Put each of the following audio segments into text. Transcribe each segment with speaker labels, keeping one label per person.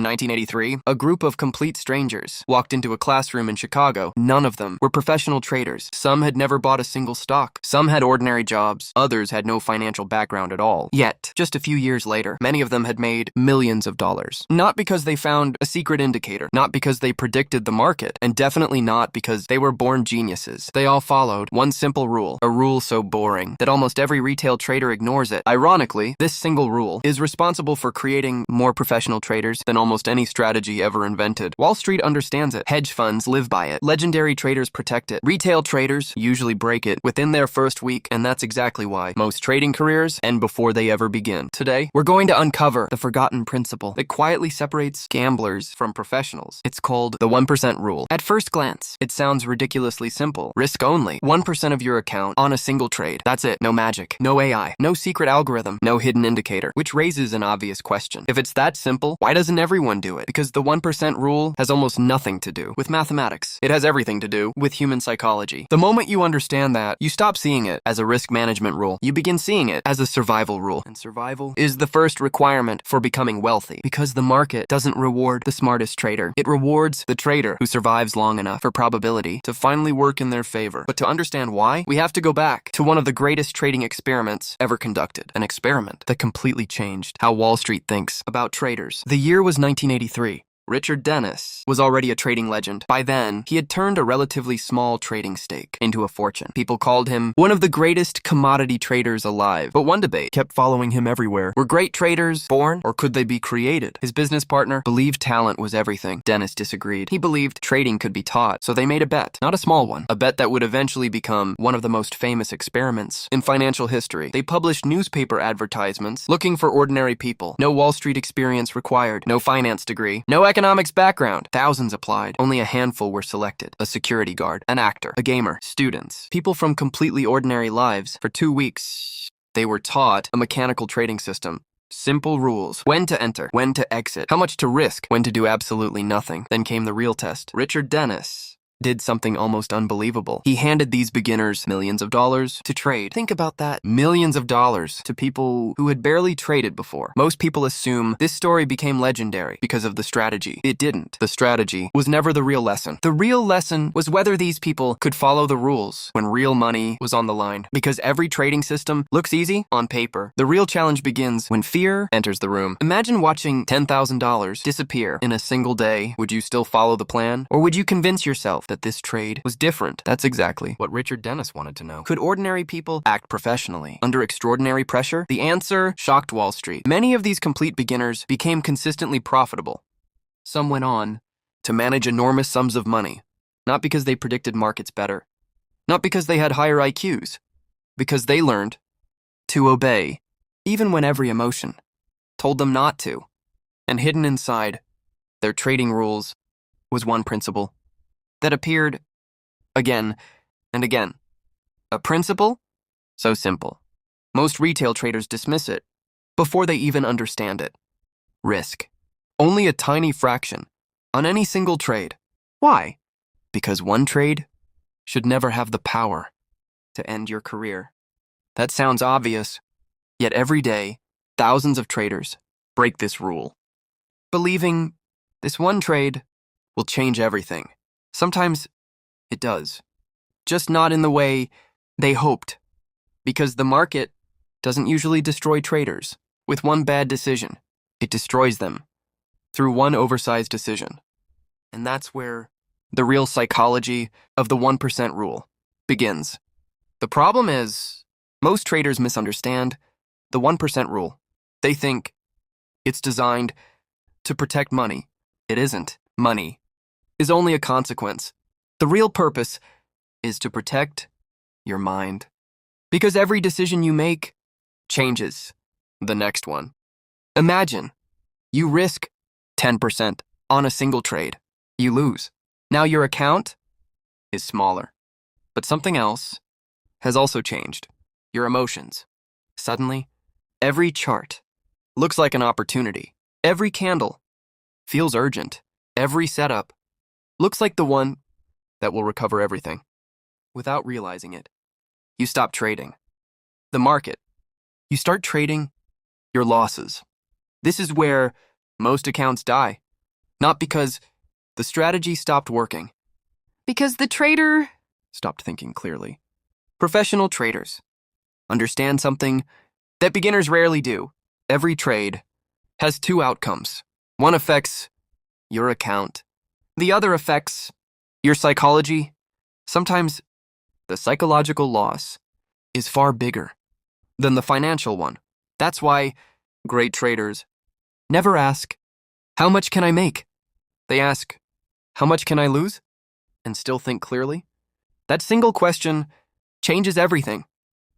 Speaker 1: 1983, a group of complete strangers walked into a classroom in Chicago. None of them were professional traders. Some had never bought a single stock. Some had ordinary jobs. Others had no financial background at all. Yet, just a few years later, many of them had made millions of dollars. Not because they found a secret indicator, not because they predicted the market, and definitely not because they were born geniuses. They all followed one simple rule, a rule so boring that almost every retail trader ignores it. Ironically, this single rule is responsible for creating more professional traders than almost any strategy ever invented. Wall Street understands it. Hedge funds live by it. Legendary traders protect it. Retail traders usually break it within their first week, and that's exactly why most trading careers end before they ever begin. Today, we're going to uncover the forgotten principle that quietly separates gamblers from professionals. It's called the 1% rule. At first glance, it sounds ridiculously simple. Risk only. 1% of your account on a single trade. That's it. No magic. No AI. No secret algorithm. No hidden indicator. Which raises an obvious question. If it's that simple, why doesn't everyone do it? Because the 1% rule has almost nothing to do with mathematics. It has everything to do with human psychology. The moment you understand that, you stop seeing it as a risk management rule. You begin seeing it as a survival rule. And survival is the first requirement for becoming wealthy. Because the market doesn't reward the smartest trader. It rewards the trader who survives long enough for probability to finally work in their favor. But to understand why, we have to go back to one of the greatest trading experiments ever conducted. An experiment that completely changed how Wall Street thinks about traders. The year was 1983. Richard Dennis was already a trading legend. By then, he had turned a relatively small trading stake into a fortune. People called him one of the greatest commodity traders alive. But one debate kept following him everywhere. Were great traders born, or could they be created? His business partner believed talent was everything. Dennis disagreed. He believed trading could be taught, so they made a bet. Not a small one. A bet that would eventually become one of the most famous experiments in financial history. They published newspaper advertisements looking for ordinary people. No Wall Street experience required. No finance degree. No economics background. Thousands applied. Only a handful were selected. A security guard, an actor, a gamer, students, people from completely ordinary lives. For 2 weeks, they were taught a mechanical trading system. Simple rules. When to enter, when to exit, how much to risk, when to do absolutely nothing. Then came the real test. Richard Dennis did something almost unbelievable. He handed these beginners millions of dollars to trade. Think about that. Millions of dollars to people who had barely traded before. Most people assume this story became legendary because of the strategy. It didn't. The strategy was never the real lesson. The real lesson was whether these people could follow the rules when real money was on the line. Because every trading system looks easy on paper. The real challenge begins when fear enters the room. Imagine watching $10,000 disappear in a single day. Would you still follow the plan? Or would you convince yourself that this trade was different? That's exactly what Richard Dennis wanted to know. Could ordinary people act professionally under extraordinary pressure? The answer shocked Wall Street. Many of these complete beginners became consistently profitable. Some went on to manage enormous sums of money, not because they predicted markets better, not because they had higher IQs, because they learned to obey, even when every emotion told them not to. And hidden inside their trading rules was one principle that appeared again and again. A principle so simple. Most retail traders dismiss it before they even understand it. Risk. Only a tiny fraction on any single trade. Why? Because one trade should never have the power to end your career. That sounds obvious, yet every day, thousands of traders break this rule, believing this one trade will change everything. Sometimes it does, just not in the way they hoped, because the market doesn't usually destroy traders with one bad decision. It destroys them through one oversized decision. And that's where the real psychology of the 1% rule begins. The problem is, most traders misunderstand the 1% rule. They think it's designed to protect money. It isn't. Money is only a consequence. The real purpose is to protect your mind. Because every decision you make changes the next one. Imagine you risk 10% on a single trade. You lose. Now your account is smaller. But something else has also changed. Your emotions. Suddenly, every chart looks like an opportunity. Every candle feels urgent. Every setup looks like the one that will recover everything. Without realizing it, you stop trading the market. You start trading your losses. This is where most accounts die. Not because the strategy stopped working. Because the trader stopped thinking clearly. Professional traders understand something that beginners rarely do. Every trade has two outcomes. One affects your account. The other affects your psychology. Sometimes the psychological loss is far bigger than the financial one. That's why great traders never ask, "How much can I make?" They ask, "How much can I lose?" and still think clearly. That single question changes everything,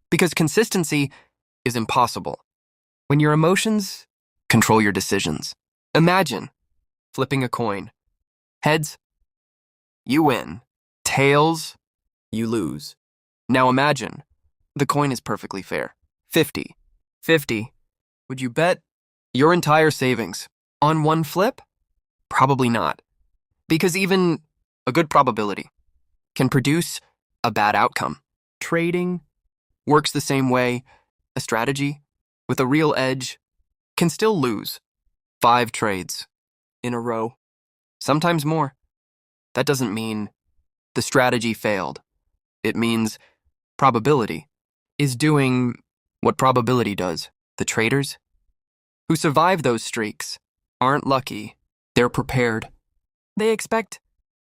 Speaker 1: because consistency is impossible when your emotions control your decisions. Imagine flipping a coin. Heads, you win. Tails, you lose. Now imagine the coin is perfectly fair. 50-50. Would you bet your entire savings on one flip? Probably not. Because even a good probability can produce a bad outcome. Trading works the same way. A strategy with a real edge can still lose 5 trades in a row, sometimes more. That doesn't mean the strategy failed. It means probability is doing what probability does. The traders who survive those streaks aren't lucky. They're prepared. They expect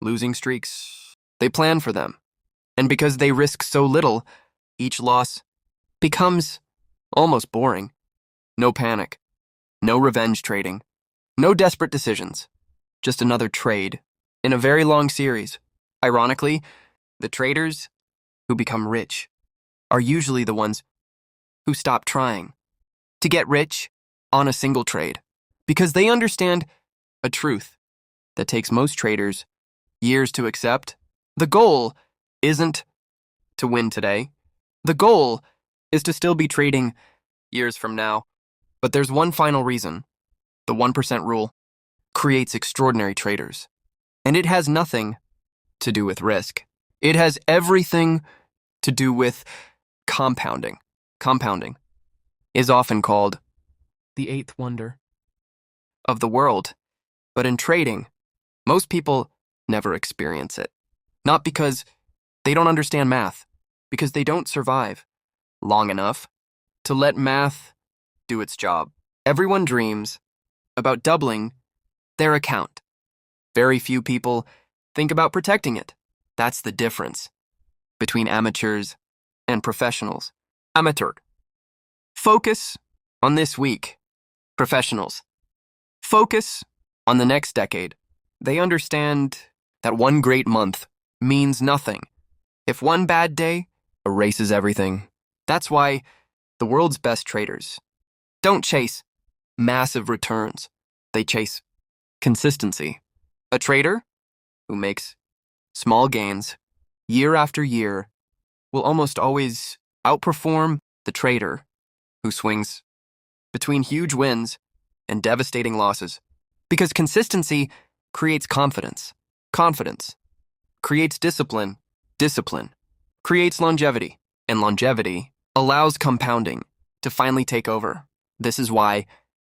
Speaker 1: losing streaks. They plan for them. And because they risk so little, each loss becomes almost boring. No panic. No revenge trading. No desperate decisions. Just another trade in a very long series. Ironically, the traders who become rich are usually the ones who stop trying to get rich on a single trade, because they understand a truth that takes most traders years to accept. The goal isn't to win today. The goal is to still be trading years from now. But there's one final reason. The 1% rule creates extraordinary traders. And it has nothing to do with risk. It has everything to do with compounding. Compounding is often called the eighth wonder of the world. But in trading, most people never experience it. Not because they don't understand math, because they don't survive long enough to let math do its job. Everyone dreams about doubling their account. Very few people think about protecting it. That's the difference between amateurs and professionals. Amateur. Focus on this week. Professionals. Focus on the next decade. They understand that one great month means nothing if one bad day erases everything. That's why the world's best traders don't chase massive returns. They chase consistency. A trader who makes small gains year after year will almost always outperform the trader who swings between huge wins and devastating losses. Because consistency creates confidence. Confidence creates discipline. Discipline creates longevity. And longevity allows compounding to finally take over. This is why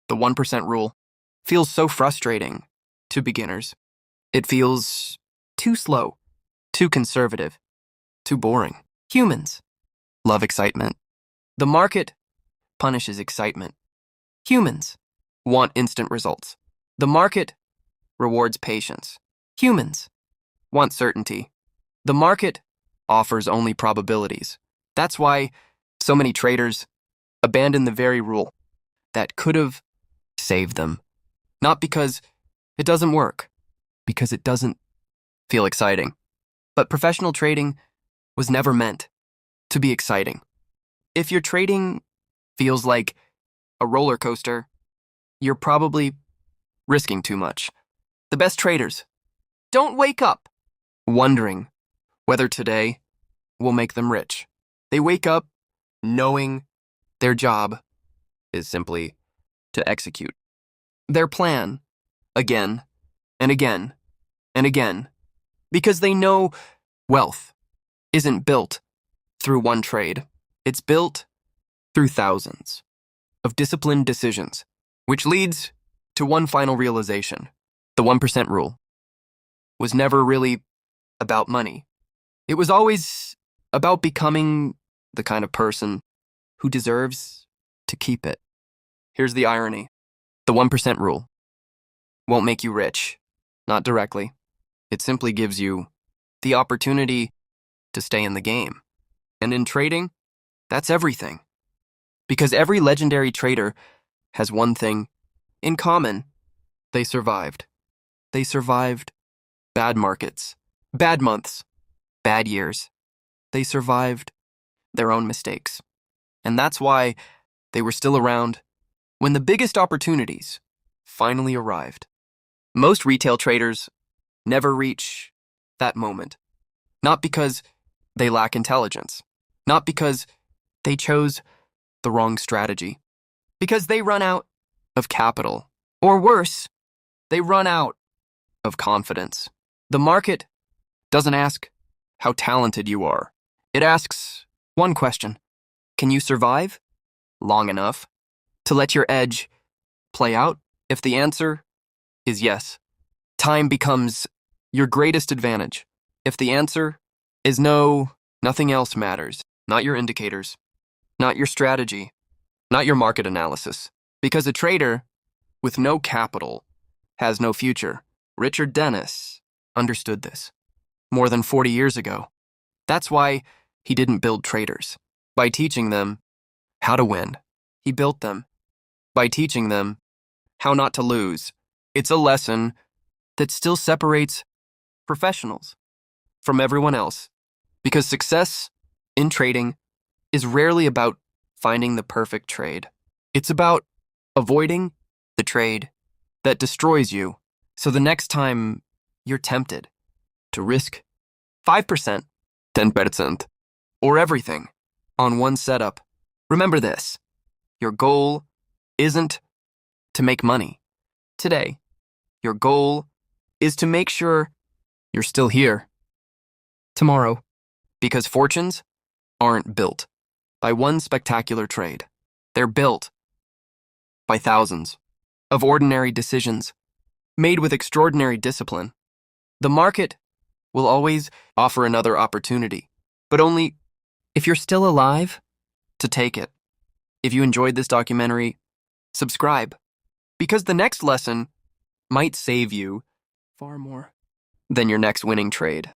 Speaker 1: the 1% rule feels so frustrating to beginners. It feels too slow, too conservative, too boring. Humans love excitement. The market punishes excitement. Humans want instant results. The market rewards patience. Humans want certainty. The market offers only probabilities. That's why so many traders abandon the very rule that could have saved them. Not because it doesn't work, because it doesn't feel exciting. But professional trading was never meant to be exciting. If your trading feels like a roller coaster, you're probably risking too much. The best traders don't wake up wondering whether today will make them rich. They wake up knowing their job is simply to execute their plan again and again and again, because they know wealth isn't built through one trade. It's built through thousands of disciplined decisions, which leads to one final realization. The 1% rule was never really about money. It was always about becoming the kind of person who deserves to keep it. Here's the irony. The 1% rule won't make you rich, not directly. It simply gives you the opportunity to stay in the game. And in trading, that's everything. Because every legendary trader has one thing in common. They survived. They survived bad markets, bad months, bad years. They survived their own mistakes. And that's why they were still around when the biggest opportunities finally arrived. Most retail traders never reach that moment. Not because they lack intelligence, not because they chose the wrong strategy, because they run out of capital, or worse, they run out of confidence. The market doesn't ask how talented you are. It asks one question: can you survive long enough to let your edge play out? If the answer is yes, time becomes your greatest advantage. If the answer is no, nothing else matters. Not your indicators, not your strategy, not your market analysis. Because a trader with no capital has no future. Richard Dennis understood this more than 40 years ago. That's why he didn't build traders by teaching them how to win. He built them by teaching them how not to lose. It's a lesson that still separates professionals from everyone else, because success in trading is rarely about finding the perfect trade. It's about avoiding the trade that destroys you. So the next time you're tempted to risk 5%, 10%, or everything on one setup, remember this: your goal isn't to make money today. Your goal is to make sure you're still here tomorrow, because fortunes aren't built by one spectacular trade. They're built by thousands of ordinary decisions made with extraordinary discipline. The market will always offer another opportunity, but only if you're still alive to take it. If you enjoyed this documentary, subscribe, because the next lesson might save you far more than your next winning trade.